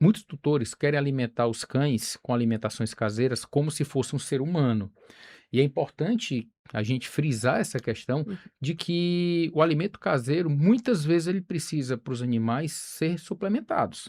Muitos tutores querem alimentar os cães com alimentações caseiras como se fosse um ser humano. E é importante a gente frisar essa questão Uhum. de que o alimento caseiro, muitas vezes, ele precisa para os animais ser suplementados.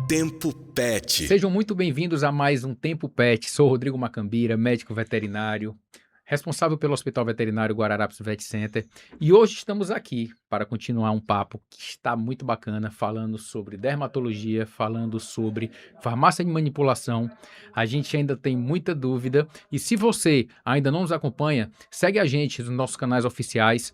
Tempo Pet. Sejam muito bem-vindos a mais um Tempo Pet. Sou Rodrigo Macambira, médico veterinário, responsável pelo Hospital Veterinário Guararapes Vet Center. E hoje estamos aqui para continuar um papo que está muito bacana, falando sobre dermatologia, falando sobre farmácia de manipulação. A gente ainda tem muita dúvida. E se você ainda não nos acompanha, segue a gente nos nossos canais oficiais,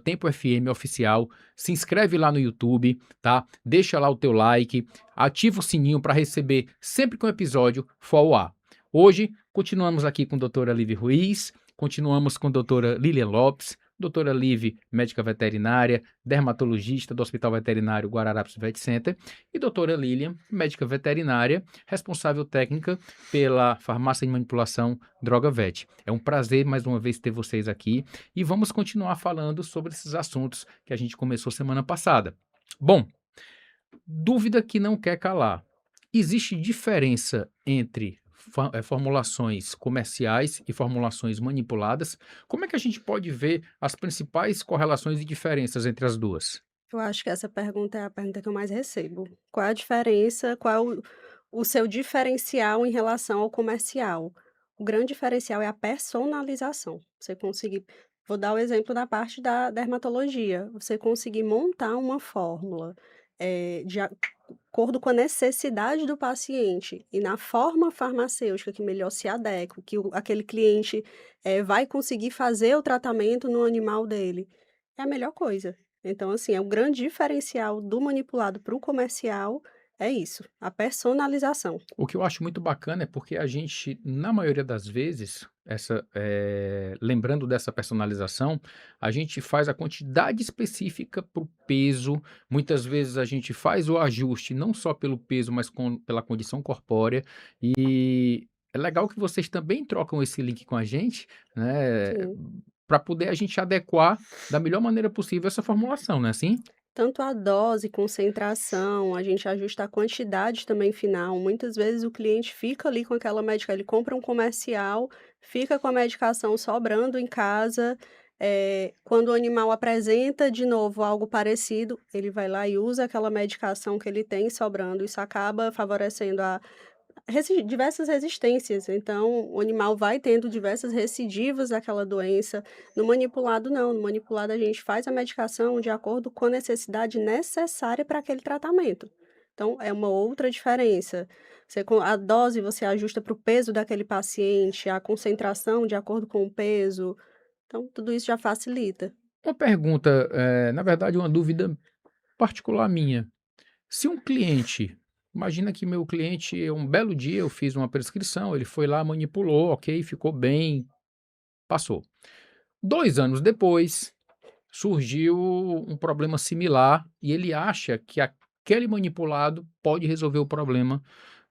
@TempoFM Oficial. Se inscreve lá no YouTube, tá? Deixa lá o teu like, ativa o sininho para receber sempre que um episódio for ao ar. Hoje, continuamos aqui com a doutora Liv Ruiz, continuamos com a doutora Lilian Lopes, doutora Liv, médica veterinária, dermatologista do Hospital Veterinário Guararapes Vet Center, e doutora Lilian, médica veterinária, responsável técnica pela farmácia de manipulação Droga Vet. É um prazer mais uma vez ter vocês aqui e vamos continuar falando sobre esses assuntos que a gente começou semana passada. Bom, dúvida que não quer calar. Existe diferença entre formulações comerciais e formulações manipuladas? Como é que a gente pode ver as principais correlações e diferenças entre as duas? Eu acho que essa pergunta é a pergunta que eu mais recebo. Qual a diferença, qual o seu diferencial em relação ao comercial? O grande diferencial é a personalização. Você conseguir vou dar o exemplo da parte da dermatologia, você conseguir montar uma fórmula, de acordo com a necessidade do paciente e na forma farmacêutica que melhor se adequa, que aquele cliente, vai conseguir fazer o tratamento no animal dele, é a melhor coisa. Então, assim, é o grande diferencial do manipulado para o comercial, é isso, a personalização. O que eu acho muito bacana é porque a gente, na maioria das vezes, lembrando dessa personalização, a gente faz a quantidade específica para o peso. Muitas vezes a gente faz o ajuste não só pelo peso, mas pela condição corpórea. E é legal que vocês também trocam esse link com a gente, né? Sim. Para poder a gente adequar da melhor maneira possível essa formulação, não é assim? Tanto a dose, concentração, a gente ajusta a quantidade também final. Muitas vezes o cliente fica ali com aquela medica ele compra um comercial, fica com a medicação sobrando em casa, quando o animal apresenta de novo algo parecido, ele vai lá e usa aquela medicação que ele tem sobrando. Isso acaba favorecendo a diversas resistências, então o animal vai tendo diversas recidivas daquela doença. No manipulado não, no manipulado a gente faz a medicação de acordo com a necessidade necessária para aquele tratamento. Então é uma outra diferença. Você com a dose você ajusta para o peso daquele paciente, a concentração de acordo com o peso, então tudo isso já facilita. Uma pergunta, na verdade, uma dúvida particular minha. Se um cliente, imagina que meu cliente, um belo dia eu fiz uma prescrição, ele foi lá, manipulou, ok, ficou bem, passou. 2 anos depois, surgiu um problema similar e ele acha que aquele manipulado pode resolver o problema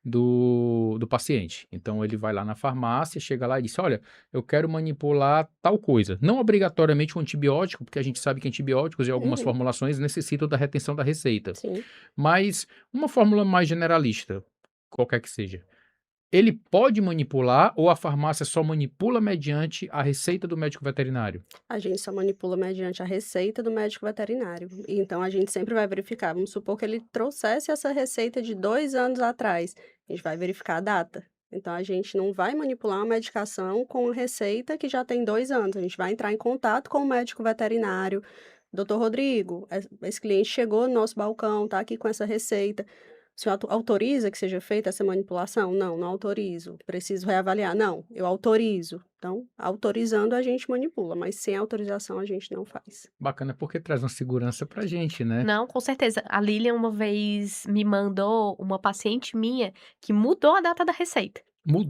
do paciente. Então ele vai lá na farmácia, chega lá e diz: olha, eu quero manipular tal coisa. Não obrigatoriamente um antibiótico, porque a gente sabe que antibióticos e algumas Uhum, formulações necessitam da retenção da receita. sim. Mas uma fórmula mais generalista, qualquer que seja, ele pode manipular ou a farmácia só manipula mediante a receita do médico veterinário? A gente só manipula mediante a receita do médico veterinário. E então a gente sempre vai verificar. Vamos supor que ele trouxesse essa receita de 2 anos atrás. A gente vai verificar a data. Então a gente não vai manipular uma medicação com receita que já tem 2 anos. A gente vai entrar em contato com o médico veterinário. Doutor Rodrigo, esse cliente chegou no nosso balcão, está aqui com essa receita. O senhor autoriza que seja feita essa manipulação? Não, não autorizo. Preciso reavaliar. Não, eu autorizo. Então, autorizando a gente manipula, mas sem autorização a gente não faz. Bacana, porque traz uma segurança pra gente, né? Não, com certeza. A Lilian uma vez me mandou uma paciente minha que mudou a data da receita,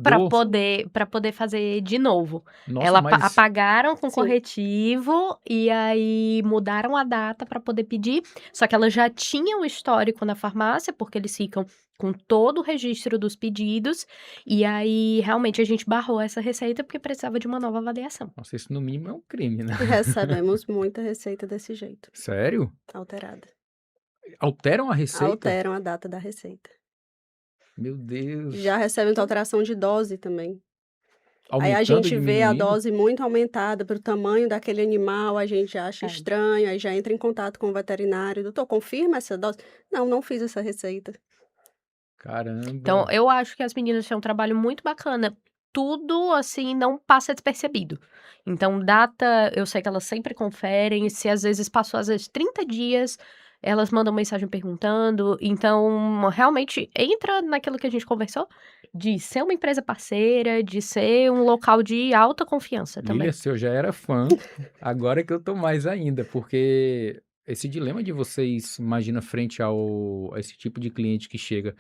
para Mudou. poder fazer de novo. Nossa, Ela mas apagaram com Sim. corretivo, e aí mudaram a data para poder pedir, só que ela já tinha o histórico na farmácia, porque eles ficam com todo o registro dos pedidos, e aí realmente a gente barrou essa receita, porque precisava de uma nova avaliação. nossa, isso no mínimo é um crime, né? Recebemos muita receita desse jeito, Sério? alterada. alteram a receita? Alteram a data da receita. Meu Deus. Já recebem alteração de dose também. Aí a Aumentando, gente vê a diminuindo? dose muito aumentada para o tamanho daquele animal, a gente acha É. estranho, aí já entra em contato com o veterinário: "Doutor, confirma essa dose?". "Não, não fiz essa receita". Então, Caramba. eu acho que as meninas têm um trabalho muito bacana. Tudo, assim, não passa despercebido. Então, data, eu sei que elas sempre conferem. Se às vezes passou, às vezes, 30 dias, elas mandam mensagem perguntando. Então, realmente, entra naquilo que a gente conversou, de ser uma empresa parceira, de ser um local de alta confiança Lilian, também. se eu já era fã, agora que eu tô mais ainda, porque esse dilema de vocês, imagina, frente a esse tipo de cliente que chega,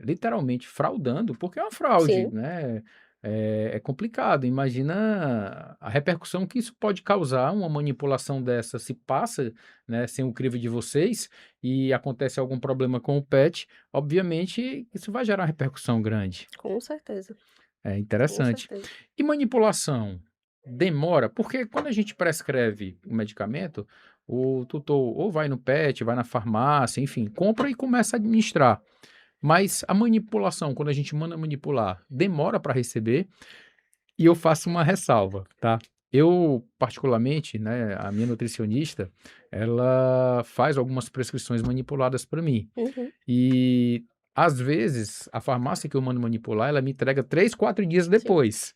literalmente fraudando, porque é uma fraude, Sim, né? É complicado. Imagina a repercussão que isso pode causar, uma manipulação dessa se passa, né, sem o crivo de vocês e acontece algum problema com o pet, obviamente isso vai gerar uma repercussão grande. com certeza, É com interessante. certeza. E manipulação? Demora? Porque quando a gente prescreve o medicamento, o tutor ou vai no pet, vai na farmácia, enfim, compra e começa a administrar. Mas a manipulação, quando a gente manda manipular, demora para receber e eu faço uma ressalva, tá? Eu, particularmente, né, a minha nutricionista, ela faz algumas prescrições manipuladas para mim. Uhum, E, às vezes, a farmácia que eu mando manipular, ela me entrega 3, 4 dias sim. depois.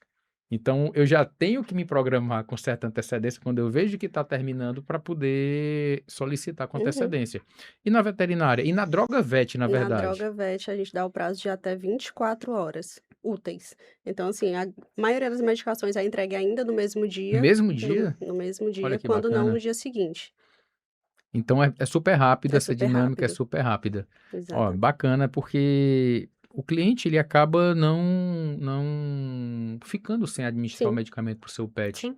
Então, eu já tenho que me programar com certa antecedência quando eu vejo que está terminando para poder solicitar com Uhum. antecedência. E na veterinária? E na droga vet, na Na verdade? droga vet, a gente dá o prazo de até 24 horas úteis. Então, assim, a maioria das medicações é entregue ainda no mesmo No dia, mesmo dia? no mesmo Olha dia, que quando não no bacana. dia seguinte. Então é super rápida, É essa super dinâmica é rápido. super rápida. Ó, Exatamente. bacana porque o cliente ele acaba não ficando sem administrar o Sim, medicamento para o seu pet. Sim.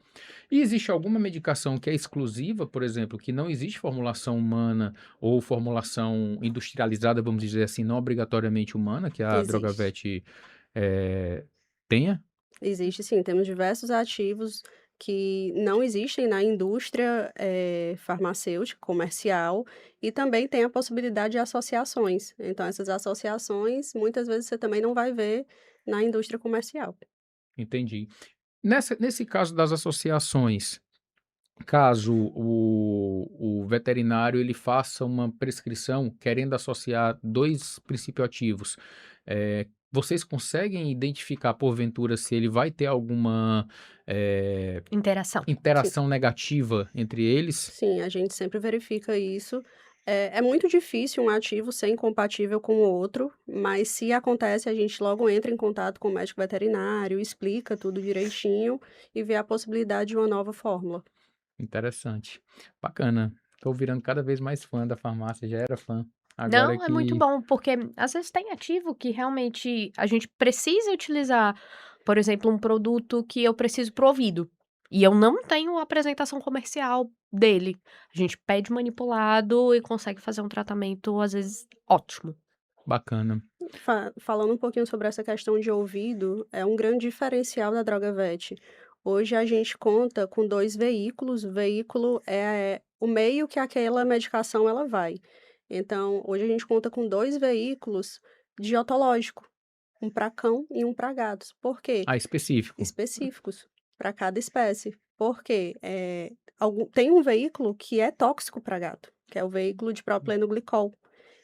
E existe alguma medicação que é exclusiva, por exemplo, que não existe formulação humana ou formulação industrializada, vamos dizer assim, não obrigatoriamente humana, que a existe. Drogavet tenha? Existe sim, temos diversos ativos que não existem na indústria, farmacêutica comercial, e também tem a possibilidade de associações. Então essas associações, muitas vezes você também não vai ver na indústria comercial. Entendi. Nesse caso das associações, caso o veterinário ele faça uma prescrição querendo associar 2 princípio ativos, vocês conseguem identificar porventura se ele vai ter alguma, Interação. Sim. interação negativa entre eles? Sim, a gente sempre verifica isso. É muito difícil um ativo ser incompatível com o outro, mas se acontece, a gente logo entra em contato com o médico veterinário, explica tudo direitinho e vê a possibilidade de uma nova fórmula. Interessante. Bacana. Estou virando cada vez mais fã da farmácia, já era fã. Agora Não, é muito que bom, porque às vezes tem ativo que realmente a gente precisa utilizar, por exemplo, um produto que eu preciso pro ouvido, e eu não tenho a apresentação comercial dele. A gente pede manipulado e consegue fazer um tratamento, às vezes, ótimo. bacana. Falando um pouquinho sobre essa questão de ouvido, é um grande diferencial da Droga Vet. Hoje a gente conta com 2 veículos, o veículo é o meio que aquela medicação ela vai. Então, hoje a gente conta com 2 veículos de otológico, um para cão e um para gatos. Por quê? Ah, específico. Específicos para cada espécie. Porque, tem um veículo que é tóxico para gato, que é o veículo de propileno glicol.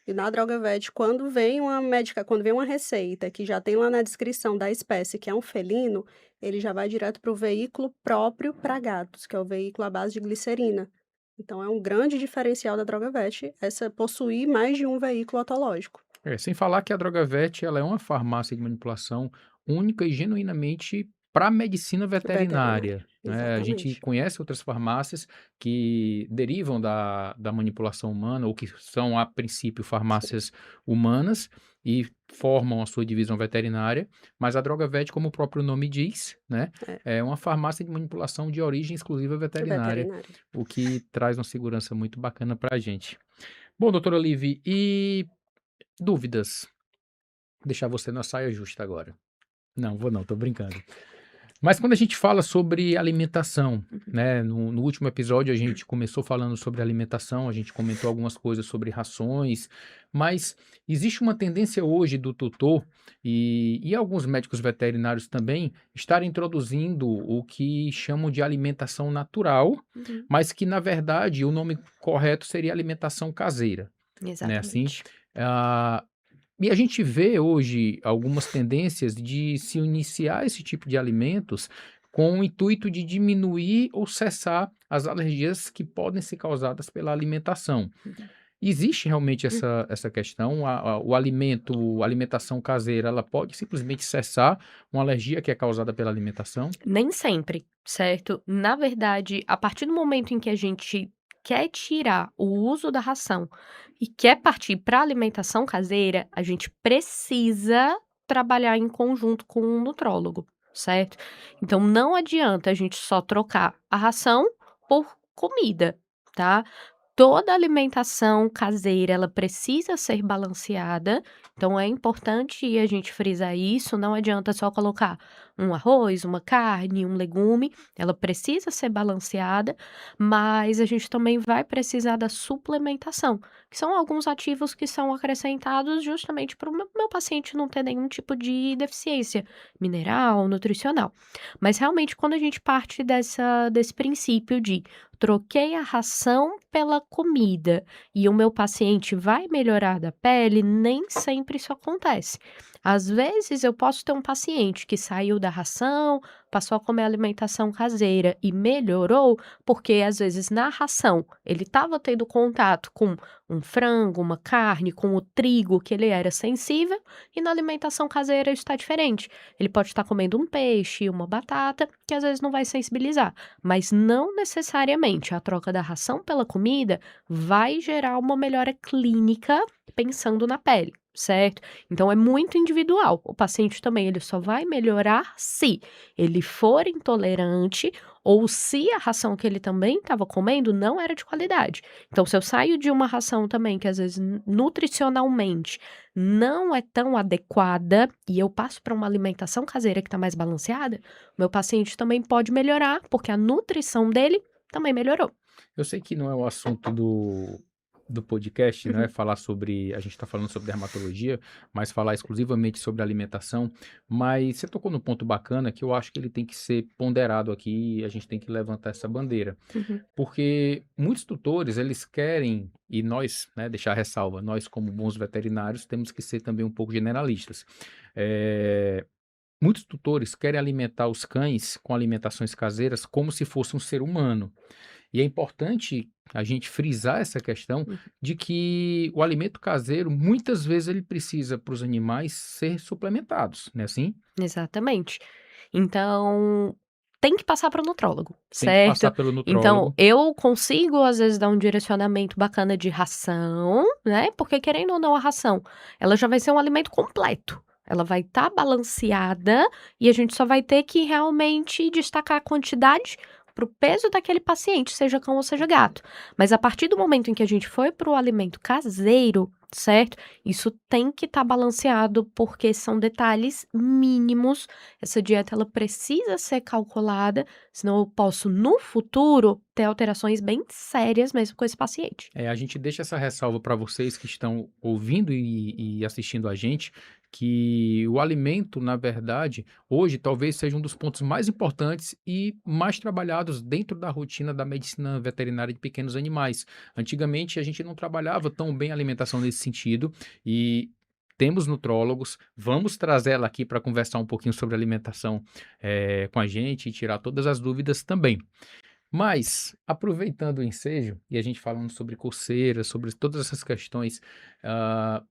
E na Droga Vet, quando vem uma receita que já tem lá na descrição da espécie que é um felino, ele já vai direto para o veículo próprio para gatos, que é o veículo à base de glicerina. Então é um grande diferencial da Droga Vet, essa possuir mais de um veículo otológico. Sem falar que a Drogavet, ela é uma farmácia de manipulação única e genuinamente para medicina Veterinária, veterinária, né. A gente exatamente. conhece outras farmácias que derivam da manipulação humana ou que são, a princípio, Sim, farmácias humanas e formam a sua divisão veterinária, mas a Drogavet, como o próprio nome diz, né, é, é uma farmácia de manipulação de origem exclusiva veterinária, veterinária. o que traz uma segurança muito bacana para a gente. Bom, doutora Olive, e dúvidas? Deixar você na saia justa agora. Não, vou não, tô brincando. Mas quando a gente fala sobre alimentação, Uhum. né, no último episódio a gente começou falando sobre alimentação, a gente comentou algumas coisas sobre rações, mas existe uma tendência hoje do tutor e alguns médicos veterinários também estarem introduzindo o que chamam de alimentação natural, Uhum. mas que na verdade o nome correto seria alimentação caseira, né, assim. Exatamente. ah, e a gente vê hoje algumas tendências de se iniciar esse tipo de alimentos com o intuito de diminuir ou cessar as alergias que podem ser causadas pela alimentação. Uhum. Existe realmente Hum. essa questão? A alimentação caseira, ela pode simplesmente cessar uma alergia que é causada pela alimentação? Nem sempre, certo? Na verdade, a partir do momento em que a gente quer tirar o uso da ração e quer partir para alimentação caseira, a gente precisa trabalhar em conjunto com um nutrólogo, certo? Então não adianta a gente só trocar a ração por comida, tá? Toda alimentação caseira, ela precisa ser balanceada, então é importante a gente frisar isso, não adianta só colocar um arroz, uma carne, um legume, ela precisa ser balanceada, mas a gente também vai precisar da suplementação, que são alguns ativos que são acrescentados justamente para o meu paciente não ter nenhum tipo de deficiência mineral, nutricional. Mas realmente quando a gente parte desse princípio de troquei a ração pela comida e o meu paciente vai melhorar da pele, nem sempre isso acontece. Às vezes eu posso ter um paciente que saiu da ração, passou a comer alimentação caseira e melhorou, porque às vezes na ração ele estava tendo contato com um frango, uma carne, com o trigo que ele era sensível, e na alimentação caseira isso está diferente. Ele pode estar comendo um peixe, uma batata, que às vezes não vai sensibilizar. Mas não necessariamente a troca da ração pela comida vai gerar uma melhora clínica pensando na pele, certo? Então é muito individual. O paciente também ele só vai melhorar se ele for intolerante ou se a ração que ele também estava comendo não era de qualidade. Então, se eu saio de uma ração também que às vezes nutricionalmente não é tão adequada e eu passo para uma alimentação caseira que está mais balanceada, meu paciente também pode melhorar, porque a nutrição dele também melhorou. Eu sei que não é o assunto do podcast, não é Uhum, falar sobre, a gente está falando sobre dermatologia, mas falar exclusivamente sobre alimentação, mas você tocou num ponto bacana que eu acho que ele tem que ser ponderado aqui e a gente tem que levantar essa bandeira, uhum, porque muitos tutores, eles querem, e nós, né, deixar a ressalva, nós como bons veterinários temos que ser também um pouco generalistas. Eh, Muitos tutores querem alimentar os cães com alimentações caseiras como se fosse um ser humano. E é importante a gente frisar essa questão uhum. de que o alimento caseiro, muitas vezes, ele precisa para os animais ser suplementados, né assim? Exatamente. Então, tem que passar para o nutrólogo, Tem que passar certo? pelo Então, nutrólogo. eu consigo, às vezes, dar um direcionamento bacana de ração, né? Porque, querendo ou não, a ração, ela já vai ser um alimento completo. Ela vai estar balanceada e a gente só vai ter que realmente destacar a quantidade para o peso daquele paciente, seja cão ou seja gato. Mas a partir do momento em que a gente foi para o alimento caseiro, certo? Isso tem que estar balanceado, porque são detalhes mínimos. Essa dieta ela precisa ser calculada, senão eu posso, no futuro, ter alterações bem sérias mesmo com esse paciente. A gente deixa essa ressalva para vocês que estão ouvindo e assistindo a gente, que o alimento, na verdade, hoje talvez seja um dos pontos mais importantes e mais trabalhados dentro da rotina da medicina veterinária de pequenos animais. Antigamente, a gente não trabalhava tão bem a alimentação nesse sentido e temos nutrólogos, vamos trazer ela aqui para conversar um pouquinho sobre alimentação com a gente e tirar todas as dúvidas também. Mas, aproveitando o ensejo, e a gente falando sobre coceira, sobre todas essas questões, ah,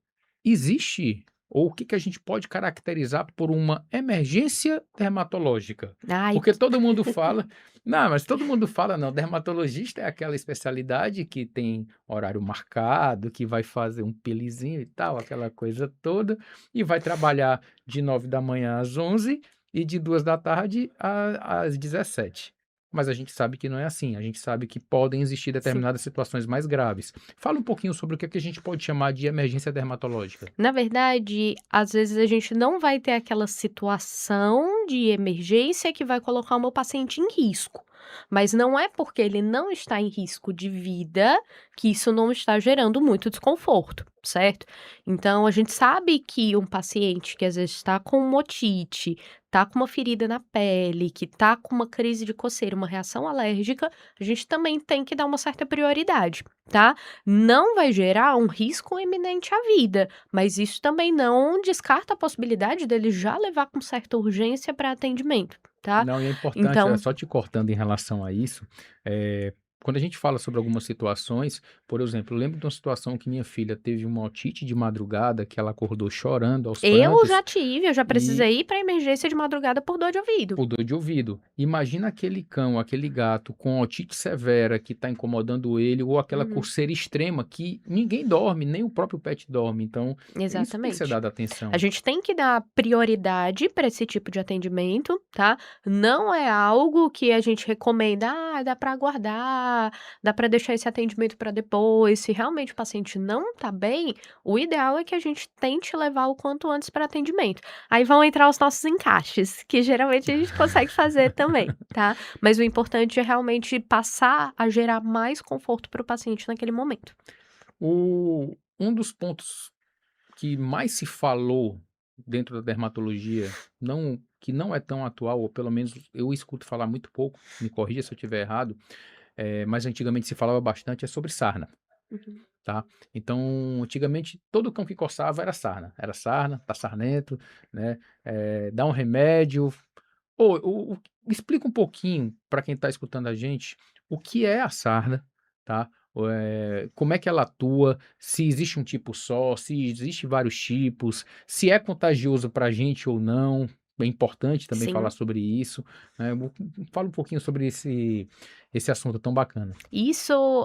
existe ou o que que a gente pode caracterizar por uma emergência dermatológica? Ai, Porque todo mundo fala, não, mas todo mundo fala, não, dermatologista é aquela especialidade que tem horário marcado, que vai fazer um pelizinho e tal, aquela coisa toda, e vai trabalhar de 9 da manhã às 11 e de 2 da tarde às 17. mas a gente sabe que não é assim. A gente sabe que podem existir Sim. determinadas situações mais graves. Fala um pouquinho sobre o que é que a gente pode chamar de emergência dermatológica. Na verdade, às vezes a gente não vai ter aquela situação de emergência que vai colocar o meu paciente em risco. Mas não é porque ele não está em risco de vida que isso não está gerando muito desconforto, certo? Então, a gente sabe que um paciente que às vezes está com uma otite, está com uma ferida na pele, que está com uma crise de coceira, uma reação alérgica, a gente também tem que dar uma certa prioridade, tá? Não vai gerar um risco iminente à vida, mas isso também não descarta a possibilidade dele já levar com certa urgência para atendimento, tá? Não, e é importante, Então só te cortando em relação a isso, quando a gente fala sobre algumas situações, por exemplo, eu lembro de uma situação que minha filha teve uma otite de madrugada, que ela acordou chorando aos eu prantos, já tive, eu já e precisei ir para emergência de madrugada por dor de ouvido. por dor de ouvido. Imagina aquele cão, aquele gato com otite severa que está incomodando ele, ou aquela Uhum, coceira extrema que ninguém dorme, nem o próprio pet dorme. Então, isso tem que ser exatamente. dado A atenção. gente tem que dar prioridade para esse tipo de atendimento, tá? Não é algo que a gente recomenda, dá para aguardar, dá para deixar esse atendimento para depois. Se realmente o paciente não tá bem, o ideal é que a gente tente levar o quanto antes para atendimento. Aí vão entrar os nossos encaixes, que geralmente a gente consegue fazer também, tá? Mas o importante é realmente passar a gerar mais conforto para o paciente naquele momento. Um dos pontos que mais se falou dentro da dermatologia, que não é tão atual, ou pelo menos eu escuto falar muito pouco, me corrija se eu estiver errado, mas antigamente se falava bastante, é sobre sarna, Uhum. tá? Então, antigamente, todo cão que coçava era sarna, tá sarnento, né? Dá um remédio. Explica um pouquinho para quem está escutando a gente o que é a sarna, tá? Como é que ela atua, se existe um tipo só, se existe vários tipos, se é contagioso para a gente ou não. É importante também falar Sim. sobre isso, né? Fala um pouquinho sobre esse assunto tão bacana.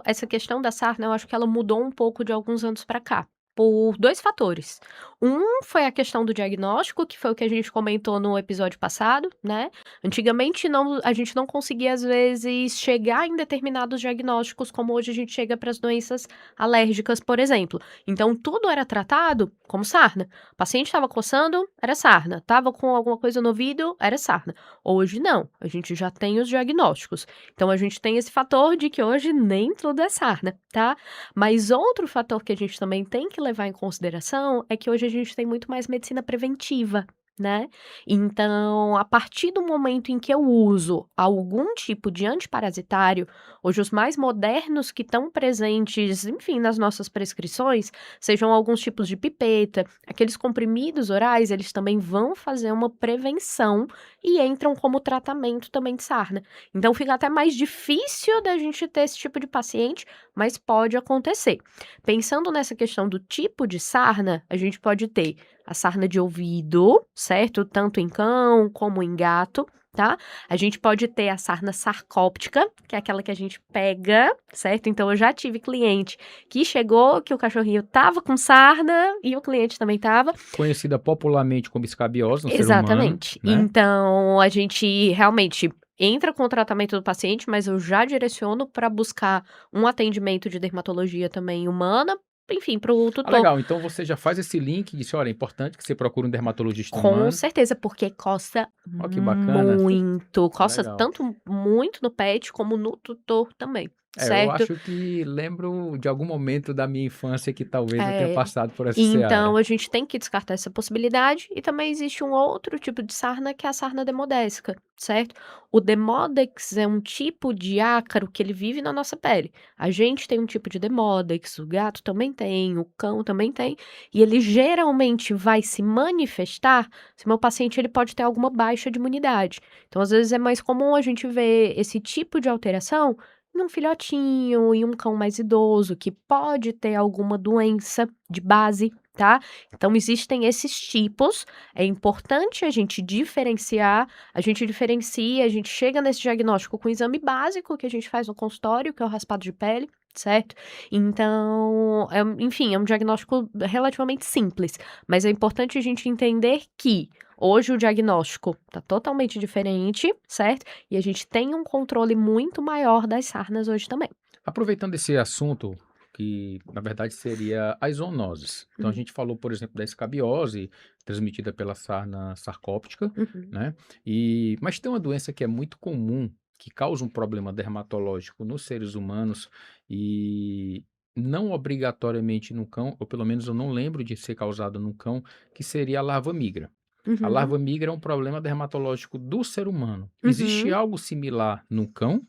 Essa questão da sarna, eu acho que ela mudou um pouco de alguns anos para cá, por 2 fatores. Um foi a questão do diagnóstico, que foi o que a gente comentou no episódio passado, né. Antigamente a gente não conseguia, às vezes, chegar em determinados diagnósticos, como hoje a gente chega para as doenças alérgicas, por exemplo. Então tudo era tratado como sarna. O paciente estava coçando, era sarna, estava com alguma coisa no ouvido, era sarna. Hoje não, a gente já tem os diagnósticos. Então a gente tem esse fator de que hoje nem tudo é sarna, tá? Mas outro fator que a gente também tem que levar em consideração é que hoje a gente tem muito mais medicina preventiva, né? Então, a partir do momento em que eu uso algum tipo de antiparasitário, hoje os mais modernos que estão presentes, enfim, nas nossas prescrições, sejam alguns tipos de pipeta, aqueles comprimidos orais, eles também vão fazer uma prevenção e entram como tratamento também de sarna. Então fica até mais difícil da gente ter esse tipo de paciente, mas pode acontecer. Pensando nessa questão do tipo de sarna, a gente pode ter a sarna de ouvido, certo? Tanto em cão como em gato, tá? A gente pode ter a sarna sarcóptica, que é aquela que a gente pega, certo? Então eu já tive cliente que chegou, que o cachorrinho tava com sarna e o cliente também tava. Conhecida popularmente como escabiose no ser humano, Exatamente. né? Então, a gente realmente entra com o tratamento do paciente, mas eu já direciono para buscar um atendimento de dermatologia também humana, enfim, para o Ah, tutor. legal. Então você já faz esse link e disse: olha, é importante que você procure um dermatologista Com humano. certeza, porque coça Ó, que bacana. muito, coça Legal. tanto muito no pet como no tutor também, Eu certo? acho que lembro de algum momento da minha infância que talvez eu tenha É. passado por essa Então seara. a gente tem que descartar essa possibilidade e também existe um outro tipo de sarna que é a sarna demodésica, certo? O Demodex é um tipo de ácaro que ele vive na nossa pele. A gente tem um tipo de Demodex, o gato também tem, o cão também tem, e ele geralmente vai se manifestar se o meu paciente ele pode ter alguma baixa de imunidade. Então às vezes é mais comum a gente ver esse tipo de alteração em um filhotinho, em um cão mais idoso que pode ter alguma doença de base, tá? Então existem esses tipos, é importante a gente diferenciar, a gente diferencia, a gente chega nesse diagnóstico com o exame básico que a gente faz no consultório, que é o raspado de pele, certo? Então, enfim, é um diagnóstico relativamente simples, mas é importante a gente entender que Hoje o diagnóstico está totalmente diferente, certo? E a gente tem um controle muito maior das sarnas hoje também. Aproveitando esse assunto, que na verdade seria as zoonoses. Então a Uhum, gente falou, por exemplo, da escabiose, transmitida pela sarna sarcóptica, uhum, né? Mas tem uma doença que é muito comum, que causa um problema dermatológico nos seres humanos e não obrigatoriamente no cão, ou pelo menos eu não lembro de ser causada no cão, que seria a larva migra. A uhum, larva migra é um problema dermatológico do ser humano. Existe uhum. algo similar no cão?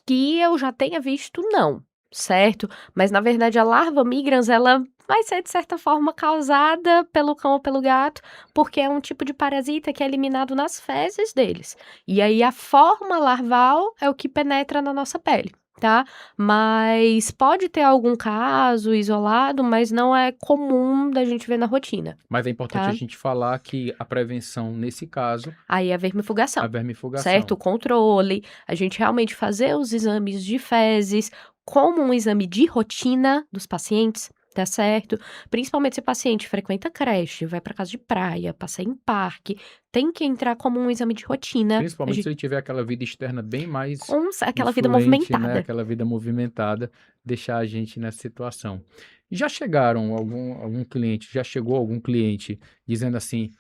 Que eu já tenha visto, não, certo? Mas na verdade a larva migrans ela vai ser de certa forma causada pelo cão ou pelo gato, porque é um tipo de parasita que é eliminado nas fezes deles. E aí a forma larval é o que penetra na nossa pele, tá? Mas pode ter algum caso isolado, mas não é comum da gente ver na rotina, Mas é importante a tá? gente falar que a prevenção, nesse caso, Aí a a vermifugação, certo? vermifugação. O controle, a gente realmente fazer os exames de fezes como um exame de rotina dos pacientes, tá certo? Principalmente se o paciente frequenta creche, vai para casa de praia, passeia em parque, tem que entrar como um exame de rotina, Principalmente se ele tiver aquela vida externa bem mais com aquela vida influente, né? movimentada. Aquela vida movimentada, deixar a gente nessa situação. Já chegaram algum cliente, já chegou algum cliente dizendo assim: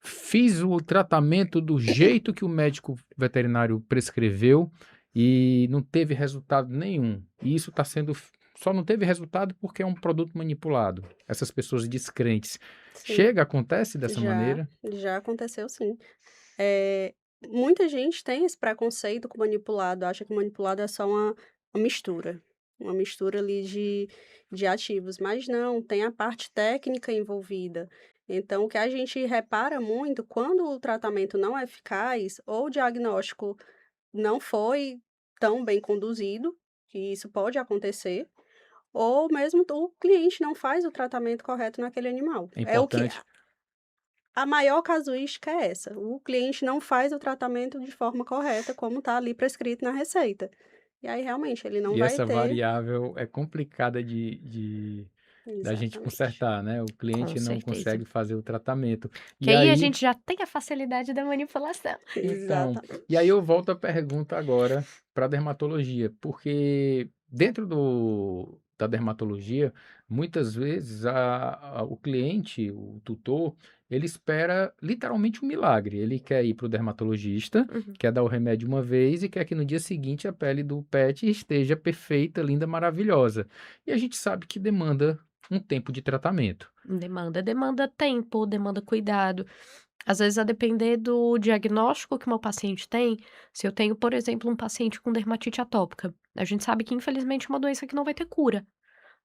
fiz o tratamento do jeito que o médico veterinário prescreveu e não teve resultado nenhum. E isso está sendo. Só não teve resultado porque é um produto manipulado. Essas pessoas descrentes. Sim, Chega, acontece dessa já, maneira. já aconteceu sim. Eh, Muita gente tem esse preconceito com manipulado, acha que manipulado é só uma mistura ali de ativos, mas não, tem a parte técnica envolvida. Então, o que a gente repara muito, quando o tratamento não é eficaz ou o diagnóstico não foi tão bem conduzido, que isso pode acontecer, ou mesmo o cliente não faz o tratamento correto naquele animal. É É o que importante. a maior casuística é essa, o cliente não faz o tratamento de forma correta, como está ali prescrito na receita. E aí, realmente, ele não E vai essa ter variável é complicada de da gente exatamente, consertar, né? O Com cliente não certeza. consegue fazer o tratamento. Que E aí a aí, gente já tem a facilidade da manipulação. então, e aí exatamente. eu volto à pergunta agora para a dermatologia, porque dentro da dermatologia, muitas vezes o cliente, o tutor, ele espera literalmente um milagre. Ele quer ir para o dermatologista, Uhum. quer dar o remédio uma vez e quer que no dia seguinte a pele do pet esteja perfeita, linda, maravilhosa. E a gente sabe que demanda um tempo de tratamento. Demanda tempo, demanda cuidado. Às vezes, a depender do diagnóstico que o meu paciente tem, se eu tenho, por exemplo, um paciente com dermatite atópica, a gente sabe que infelizmente é uma doença que não vai ter cura,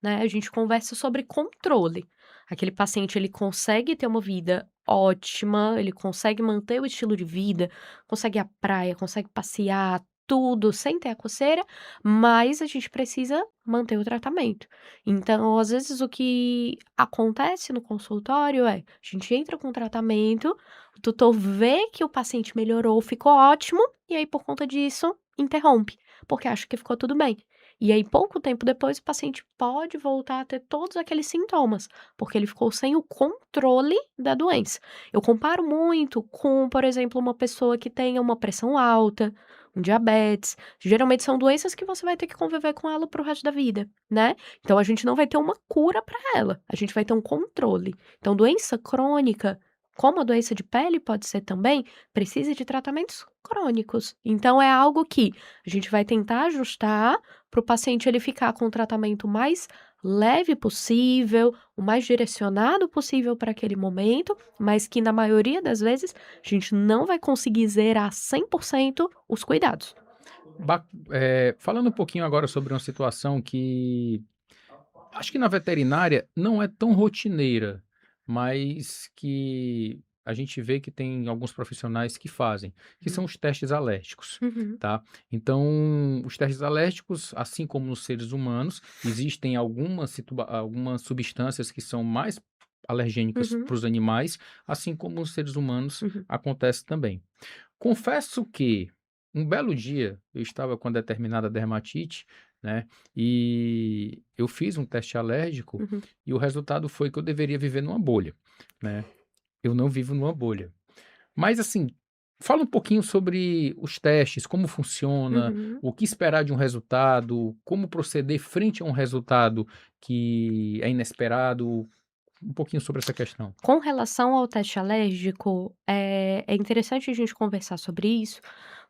né? A gente conversa sobre controle. Aquele paciente, ele consegue ter uma vida ótima, ele consegue manter o estilo de vida, consegue ir à praia, consegue passear, tudo sem ter a coceira, mas a gente precisa manter o tratamento. Então, às vezes, o que acontece no consultório é, a gente entra com o tratamento, o tutor vê que o paciente melhorou, ficou ótimo, e aí, por conta disso, interrompe, porque acha que ficou tudo bem. E aí, pouco tempo depois, o paciente pode voltar a ter todos aqueles sintomas, porque ele ficou sem o controle da doença. Eu comparo muito com, por exemplo, uma pessoa que tenha uma pressão alta, um diabetes. Geralmente são doenças que você vai ter que conviver com ela pro resto da vida, né? Então a gente não vai ter uma cura para ela, a gente vai ter um controle. Então, doença crônica, como a doença de pele pode ser também, precisa de tratamentos crônicos. Então, é algo que a gente vai tentar ajustar para o paciente ele ficar com o tratamento mais leve possível, o mais direcionado possível para aquele momento, mas que na maioria das vezes a gente não vai conseguir zerar 100% os cuidados. Falando um pouquinho agora sobre uma situação que acho que na veterinária não é tão rotineira, mas que a gente vê que tem alguns profissionais que fazem, que são Uhum. os testes alérgicos, Uhum, tá? Então, os testes alérgicos, assim como nos seres humanos, existem algumas substâncias que são mais alergênicas uhum, para os animais, assim como nos seres humanos uhum, acontece também. Confesso que um belo dia eu estava com determinada dermatite, né? E eu fiz um teste alérgico uhum, e o resultado foi que eu deveria viver numa bolha, né? eu não vivo numa bolha. Mas assim, fala um pouquinho sobre os testes, como funciona, Uhum. o que esperar de um resultado, como proceder frente a um resultado que é inesperado, um pouquinho sobre essa questão. Com relação ao teste alérgico, é interessante a gente conversar sobre isso,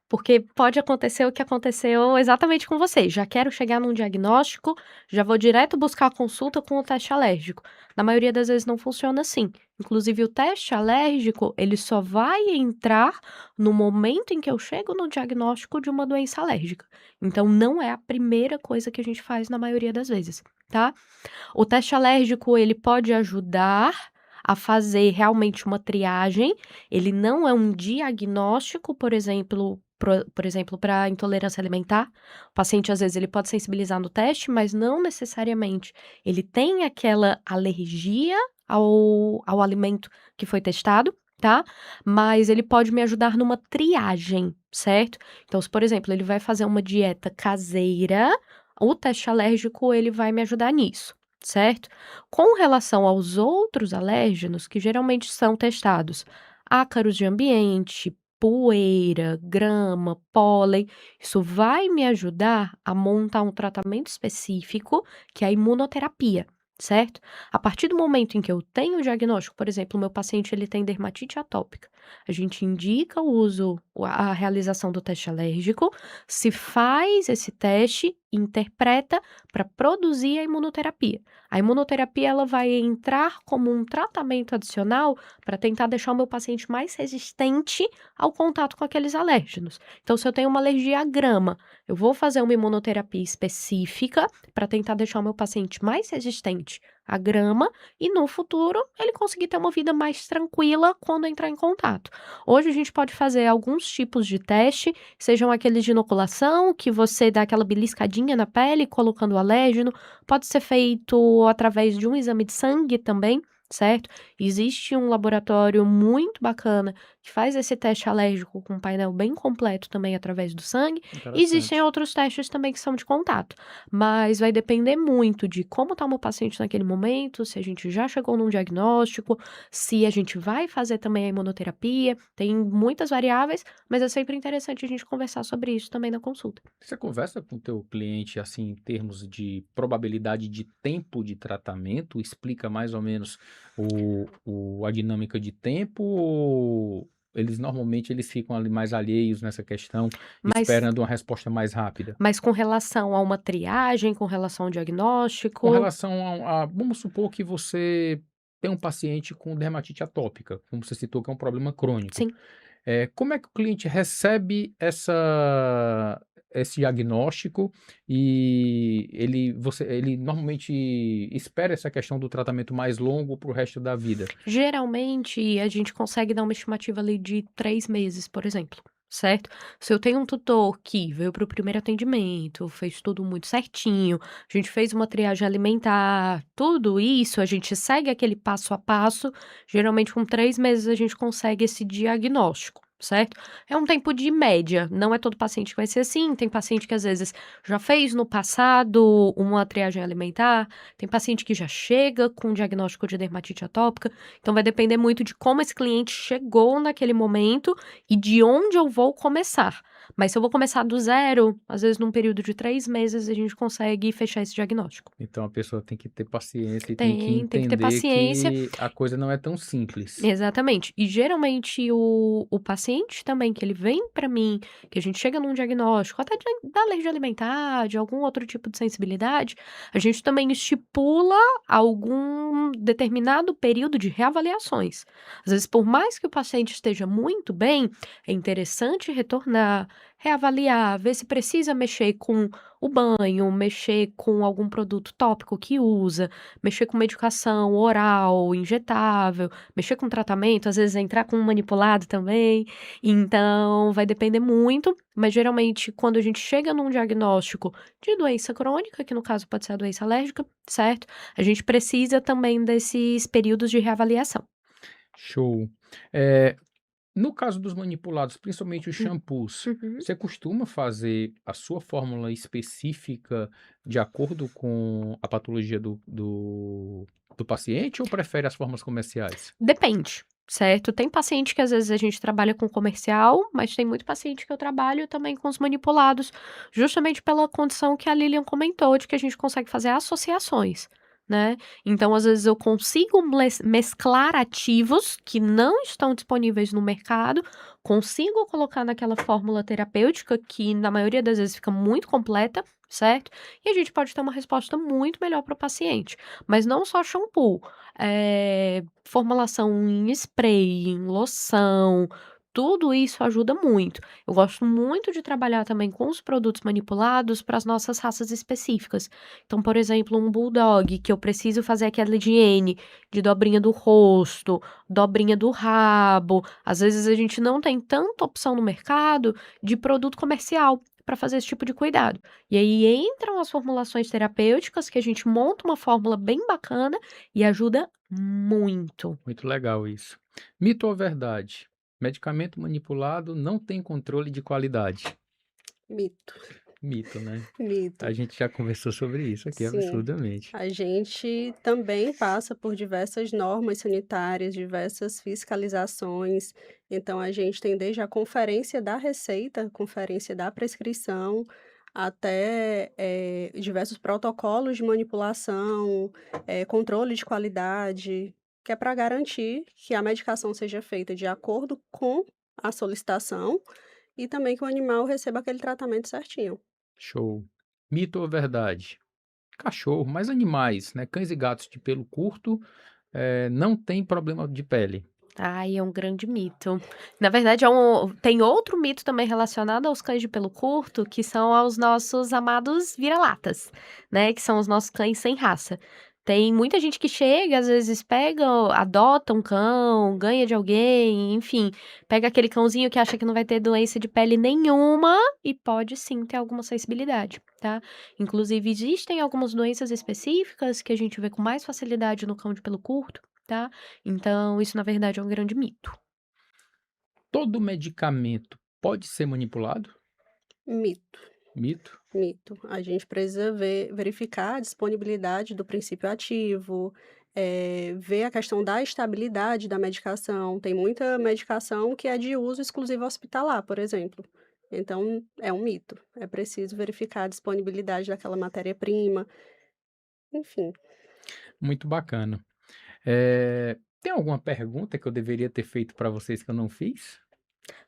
porque pode acontecer o que aconteceu exatamente com você. Já quero chegar num diagnóstico, já vou direto buscar a consulta com o teste alérgico. Na maioria das vezes não funciona assim. Inclusive, o teste alérgico, ele só vai entrar no momento em que eu chego no diagnóstico de uma doença alérgica. Então, não é a primeira coisa que a gente faz na maioria das vezes, tá? O teste alérgico, ele pode ajudar a fazer realmente uma triagem, ele não é um diagnóstico, por exemplo, para intolerância alimentar. O paciente, às vezes, ele pode sensibilizar no teste, mas não necessariamente ele tem aquela alergia ao alimento que foi testado, tá? Mas ele pode me ajudar numa triagem, certo? Então, se, por exemplo, ele vai fazer uma dieta caseira, o teste alérgico, ele vai me ajudar nisso. Certo? Com relação aos outros alérgenos, que geralmente são testados, ácaros de ambiente, poeira, grama, pólen, isso vai me ajudar a montar um tratamento específico, que é a imunoterapia, certo? A partir do momento em que eu tenho o diagnóstico, por exemplo, o meu paciente ele tem dermatite atópica, a gente indica o uso, a realização do teste alérgico, se faz esse teste, interpreta para produzir a imunoterapia. A imunoterapia ela vai entrar como um tratamento adicional para tentar deixar o meu paciente mais resistente ao contato com aqueles alérgenos. Então, se eu tenho uma alergia à grama, eu vou fazer uma imunoterapia específica para tentar deixar o meu paciente mais resistente à grama e no futuro ele conseguir ter uma vida mais tranquila quando entrar em contato. Hoje a gente pode fazer alguns tipos de teste, sejam aqueles de inoculação, que você dá aquela beliscadinha na pele colocando o alérgeno, pode ser feito através de um exame de sangue também, certo? Existe um laboratório muito bacana que faz esse teste alérgico com um painel bem completo também através do sangue. Existem Interessante. outros testes também que são de contato, mas vai depender muito de como está o meu paciente naquele momento, se a gente já chegou num diagnóstico, se a gente vai fazer também a imunoterapia, tem muitas variáveis, mas é sempre interessante a gente conversar sobre isso também na consulta. Você conversa com o teu cliente, assim, em termos de probabilidade de tempo de tratamento? Explica mais ou menos a dinâmica de tempo ou eles normalmente eles ficam ali mais alheios nessa questão, Mas esperando uma resposta mais rápida? Mas com relação a uma triagem, com relação ao Com diagnóstico, relação vamos supor que você tem um paciente com dermatite atópica, como você citou que é um problema crônico. sim. Como é que o cliente recebe esse diagnóstico e ele normalmente espera essa questão do tratamento mais longo para o resto da vida? Geralmente, a gente consegue dar uma estimativa ali de 3 meses, por exemplo, certo? Se eu tenho um tutor que veio para o primeiro atendimento, fez tudo muito certinho, a gente fez uma triagem alimentar, tudo isso, a gente segue aquele passo a passo, geralmente com 3 meses a gente consegue esse diagnóstico, certo? É um tempo de média, não é todo paciente que vai ser assim, tem paciente que às vezes já fez no passado uma triagem alimentar, tem paciente que já chega com diagnóstico de dermatite atópica, então vai depender muito de como esse cliente chegou naquele momento e de onde eu vou começar. Mas se eu vou começar do zero, às vezes num período de 3 meses a gente consegue fechar esse diagnóstico. Então a pessoa tem que ter paciência e tem que Tem que ter entender paciência. que a coisa não é tão simples. Exatamente. E geralmente o paciente também que ele vem para mim, que a gente chega num diagnóstico, até da alergia alimentar, de algum outro tipo de sensibilidade, a gente também estipula algum determinado período de reavaliações. Às vezes, por mais que o paciente esteja muito bem, é interessante retornar, reavaliar, ver se precisa mexer com o banho, mexer com algum produto tópico que usa, mexer com medicação oral, injetável, mexer com tratamento, às vezes entrar com um manipulado também. Então, vai depender muito, mas geralmente quando a gente chega num diagnóstico de doença crônica, que no caso pode ser a doença alérgica, certo? A gente precisa também desses períodos de reavaliação. Show. Eh, no caso dos manipulados, principalmente os Hum, shampoos, uhum. você costuma fazer a sua fórmula específica de acordo com a patologia do paciente ou prefere as fórmulas comerciais? Depende. certo? Tem paciente que às vezes a gente trabalha com comercial, mas tem muito paciente que eu trabalho também com os manipulados, justamente pela condição que a Lilian comentou, de que a gente consegue fazer associações, né? Então, às vezes, eu consigo mesclar ativos que não estão disponíveis no mercado, consigo colocar naquela fórmula terapêutica, que na maioria das vezes fica muito completa, certo? E a gente pode ter uma resposta muito melhor para o paciente. Mas não só shampoo. Formulação em spray, em loção, tudo isso ajuda muito. Eu gosto muito de trabalhar também com os produtos manipulados para as nossas raças específicas. Então, por exemplo, um bulldog, que eu preciso fazer aquela higiene de dobrinha do rosto, dobrinha do rabo. Às vezes a gente não tem tanta opção no mercado de produto comercial para fazer esse tipo de cuidado. E aí entram as formulações terapêuticas, que a gente monta uma fórmula bem bacana e ajuda muito. Muito legal isso. Mito ou verdade? Medicamento manipulado não tem controle de qualidade. Mito, Mito, né? A mito. gente já conversou sobre isso aqui Sim. absurdamente. A gente também passa por diversas normas sanitárias, diversas fiscalizações. Então, a gente tem desde a conferência da receita, conferência da prescrição, até diversos protocolos de manipulação, controle de qualidade, que é para garantir que a medicação seja feita de acordo com a solicitação e também que o animal receba aquele tratamento certinho. Show. Mito ou verdade? Cachorro, mais animais, né? Cães e gatos de pelo curto, não tem problema de pele. Ai, é um grande mito. Na verdade, tem outro mito também relacionado aos cães de pelo curto, que são aos nossos amados vira-latas, né, que são os nossos cães sem raça. Tem muita gente que chega, às vezes pega, adota um cão, ganha de alguém, enfim, pega aquele cãozinho que acha que não vai ter doença de pele nenhuma e pode sim ter alguma sensibilidade, tá? Inclusive, existem algumas doenças específicas que a gente vê com mais facilidade no cão de pelo curto, tá? Então, isso na verdade é um grande mito. Todo medicamento pode ser manipulado? Mito. Mito. Mito. A gente precisa verificar a disponibilidade do princípio ativo, ver a questão da estabilidade da medicação. Tem muita medicação que é de uso exclusivo hospitalar, por exemplo. Então, é um mito. É preciso verificar a disponibilidade daquela matéria-prima, enfim. Muito bacana. Tem alguma pergunta que eu deveria ter feito para vocês que eu não fiz?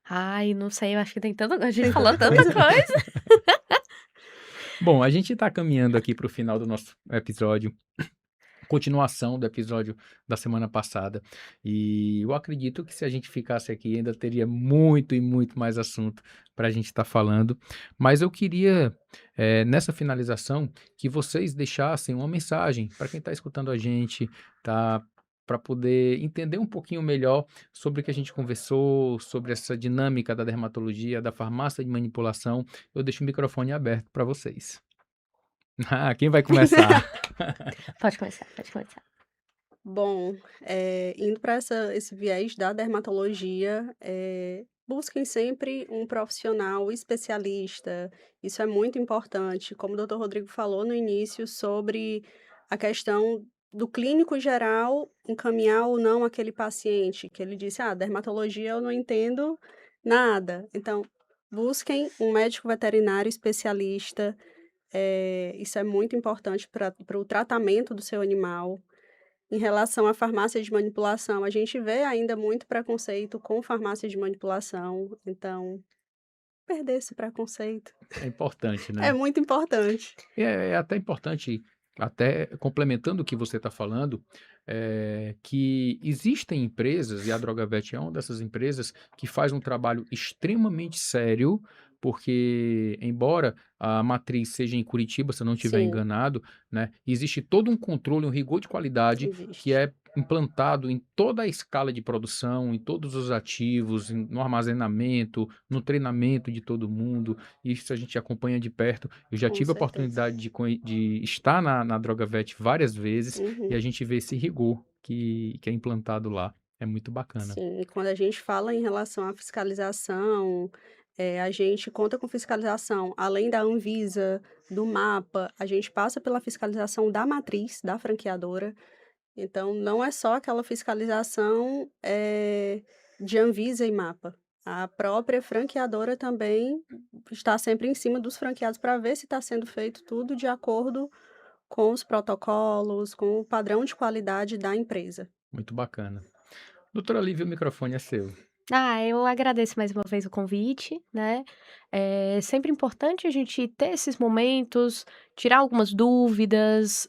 Ai, não sei, eu acho que tem tanta a gente Tem falou tanta tanta coisa. coisa. Bom, a gente está caminhando aqui para o final do nosso episódio, continuação do episódio da semana passada. E eu acredito que se a gente ficasse aqui ainda teria muito e muito mais assunto para a gente estar falando. Mas eu queria, nessa finalização, que vocês deixassem uma mensagem para quem está escutando a gente, tá? Para poder entender um pouquinho melhor sobre o que a gente conversou, sobre essa dinâmica da dermatologia, da farmácia de manipulação. Eu deixo o microfone aberto para vocês. Ah, quem vai começar? Pode começar, pode começar. Bom, indo para esse viés da dermatologia, busquem sempre um profissional especialista. Isso é muito importante, como o doutor Rodrigo falou no início, sobre a questão do clínico geral encaminhar ou não aquele paciente, que ele disse: "Ah, dermatologia eu não entendo nada". Então, busquem um médico veterinário especialista, isso é muito importante para o tratamento do seu animal. Em relação à farmácia de manipulação, a gente vê ainda muito preconceito com farmácia de manipulação, então, perder esse preconceito É importante, é né? muito importante. É até importante, até complementando o que você está falando, que existem empresas, e a Drogavet é uma dessas empresas, que faz um trabalho extremamente sério, porque, embora a matriz seja em Curitiba, se eu não estiver Sim, enganado, né, existe todo um controle, um rigor de qualidade que existe, é implantado em toda a escala de produção, em todos os ativos, no armazenamento, no treinamento de todo mundo. Isso a gente acompanha de perto. Eu já com tive a certeza. oportunidade de estar na Drogavet várias vezes e Uhum. a gente vê esse rigor que é implantado lá. É muito bacana. Sim, e quando a gente fala em relação à fiscalização, a gente conta com fiscalização, além da Anvisa, do MAPA, a gente passa pela fiscalização da matriz, da franqueadora. Então, não é só aquela fiscalização de Anvisa e Mapa. A própria franqueadora também está sempre em cima dos franqueados para ver se está sendo feito tudo de acordo com os protocolos, com o padrão de qualidade da empresa. Muito bacana. Doutora Lívia, o microfone é seu. Eu agradeço mais uma vez o convite, né. É sempre importante a gente ter esses momentos, tirar algumas dúvidas,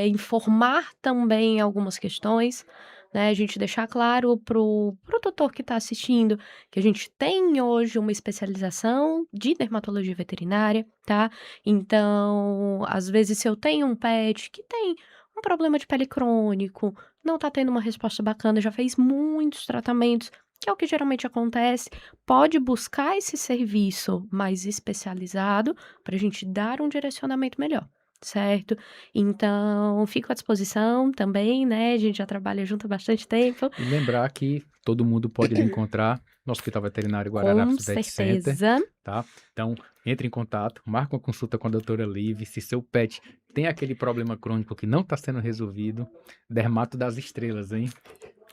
informar também algumas questões, né, a gente deixar claro pro tutor que está assistindo, que a gente tem hoje uma especialização de dermatologia veterinária, tá. Então, às vezes, se eu tenho um pet que tem um problema de pele crônico, não está tendo uma resposta bacana, já fez muitos tratamentos, que é o que geralmente acontece, pode buscar esse serviço mais especializado para a gente dar um direcionamento melhor, certo? Então, fico à disposição também, né? A gente já trabalha junto há bastante tempo. E lembrar que todo mundo pode lhe encontrar no Hospital Veterinário Com Guararapes Vet Center, certeza. tá? Então, entre em contato, marque uma consulta com a doutora Lívia. Se seu pet tem aquele problema crônico que não está sendo resolvido, dermato das estrelas, hein?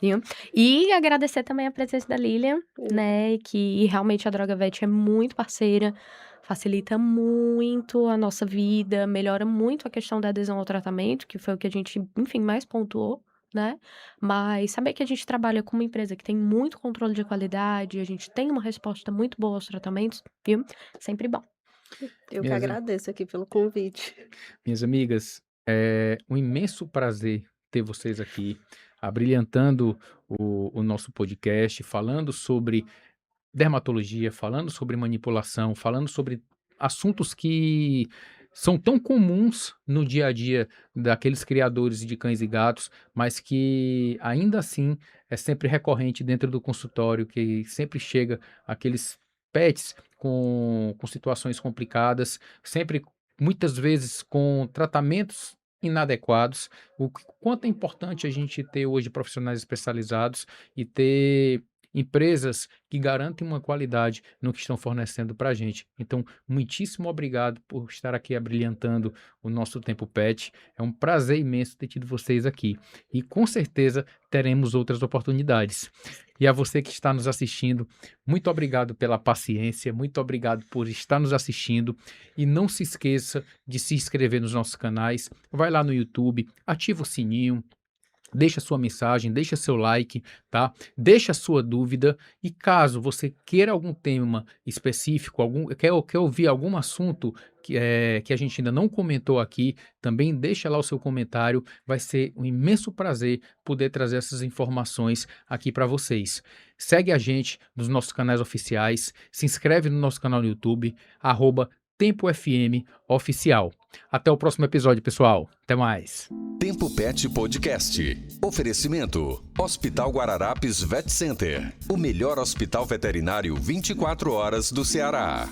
Viu? E agradecer também a presença da Lilian, né, que realmente a Drogavet é muito parceira, facilita muito a nossa vida, melhora muito a questão da adesão ao tratamento, que foi o que a gente, enfim, mais pontuou, né. Mas saber que a gente trabalha com uma empresa que tem muito controle de qualidade, a gente tem uma resposta muito boa aos tratamentos, viu, sempre bom. Eu que Minhas, agradeço aqui pelo convite. minhas amigas, é um imenso prazer ter vocês aqui, abrilhantando o nosso podcast, falando sobre dermatologia, falando sobre manipulação, falando sobre assuntos que são tão comuns no dia a dia daqueles criadores de cães e gatos, mas que ainda assim é sempre recorrente dentro do consultório, que sempre chega aqueles pets com situações complicadas, sempre, muitas vezes, com tratamentos inadequados. Quanto é importante a gente ter hoje profissionais especializados e ter empresas que garantem uma qualidade no que estão fornecendo para a gente. Então, muitíssimo obrigado por estar aqui abrilhantando o nosso Tempo Pet. É um prazer imenso ter tido vocês aqui. E com certeza teremos outras oportunidades. E a você que está nos assistindo, muito obrigado pela paciência, muito obrigado por estar nos assistindo. E não se esqueça de se inscrever nos nossos canais. Vai lá no YouTube, ativa o sininho. Deixa sua mensagem, deixa seu like, tá? Deixa sua dúvida e caso você queira algum tema específico, quer ouvir algum assunto que a gente ainda não comentou aqui, também deixa lá o seu comentário. Vai ser um imenso prazer poder trazer essas informações aqui para vocês. Segue a gente nos nossos canais oficiais, se inscreve no nosso canal no YouTube, @TempoFM Oficial. Até o próximo episódio, pessoal. Até mais. Tempo Pet Podcast. Oferecimento: Hospital Guararapes Vet Center. O melhor hospital veterinário 24 horas do Ceará.